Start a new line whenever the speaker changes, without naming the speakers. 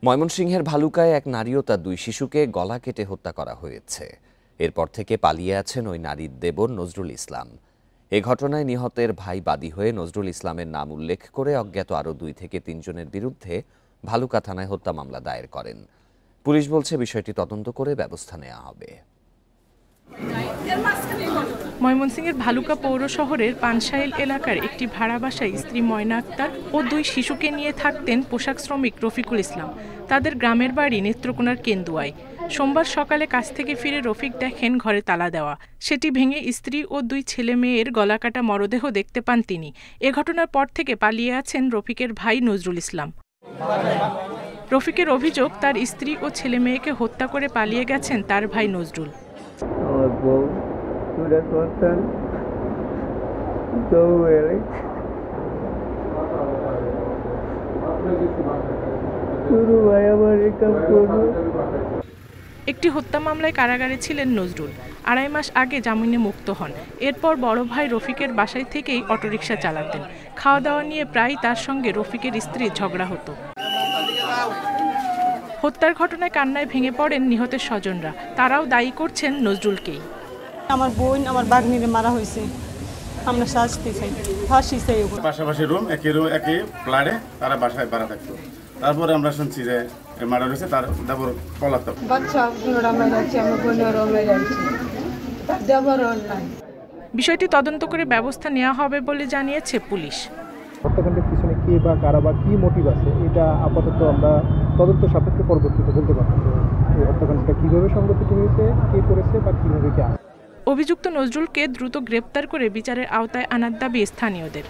ময়মনসিংহের ভালুকায় এক নারী ও তার দুই শিশুকে গলা কেটে হত্যা করা হয়েছে। এরপর থেকে পালিয়ে আছেন ওই নারীর দেবর নজরুল ইসলাম। এ ঘটনায় নিহতের ভাই বাদী হয়ে নজরুল ইসলামের নাম উল্লেখ করে অজ্ঞাত আরও 2 থেকে 3 জনের বিরুদ্ধে ভালুকা থানায় হত্যা মামলা দায়ের করেন। পুলিশ বলছে বিষয়টি তদন্ত করে ব্যবস্থা নেওয়া হবে।
ময়মনসিংহের ভালুকা পৌর শহরের পানশাইল এলাকার একটি ভাড়া বাসায় স্ত্রী ময়না আক্তার ও 2 শিশুকে নিয়ে থাকতেন পোশাক শ্রমিক রফিকুল ইসলাম। তাদের গ্রামের বাড়ি নেত্রকোনার কেন্দুয়ায়। সোমবার সকালে কাজ থেকে ফিরে রফিক দেখেন ঘরে তালা দেওয়া। সেটি ভেঙে স্ত্রী ও 2 ছেলে মেয়ের গলাকাটা মরদেহ দেখতে পান তিনি। এ ঘটনার পর থেকে পালিয়ে আছেন রফিকের ভাই নজরুল ইসলাম। রফিকের অভিযোগ, তার স্ত্রী ও ছেলে মেয়েকে হত্যা করে পালিয়ে গেছেন তার ভাই নজরুল। একটি হত্যা মামলায় কারাগারে ছিলেন নজরুল। 2.5 মাস আগে জামিনে মুক্ত হন। এরপর বড় ভাই রফিকের বাসায় থেকেই অটোরিকশা চালাতেন। খাওয়া দাওয়া নিয়ে প্রায় তার সঙ্গে রফিকের স্ত্রীর ঝগড়া হতো। হত্যার ঘটনায় কান্নায় ভেঙে পড়েন নিহতের স্বজনরা। তারাও দায়ী করছেন নজরুলকেই।
আমার বোন আমার বাগনিরে মারা হয়েছে, আমরা শাস্তি চাই, ফাঁসি চাই।
পাশাপাশি রুম একই ফ্ল্যাটে তারা বাসায় ভাড়া থাকতো। তারপরে আমরা শুনছি যে মার্ডার হয়েছে, তার তারপর পলাতক
বাচ্চা আমরা যাচ্ছি, আমরা বোনের আমরা যাচ্ছি, দেবর নাই।
বিষয়টি তদন্ত করে ব্যবস্থা নেওয়া হবে বলে জানিয়েছে পুলিশ।
হত্যাকাণ্ডের পিছনে কে বা কারা বা কি মোটিভ আছে এটা আপাতত আমরা তদন্ত সাপেক্ষে পরবর্তীতে বলতে পারবো। এই হত্যাকাণ্ডটা কিভাবে সংগঠিত হয়েছে, কে করেছে বা কিভাবে কে।
অভিযুক্ত নজরুলকে দ্রুত গ্রেপ্তার করে বিচারের আওতায় আনার দাবি স্থানীয়দের।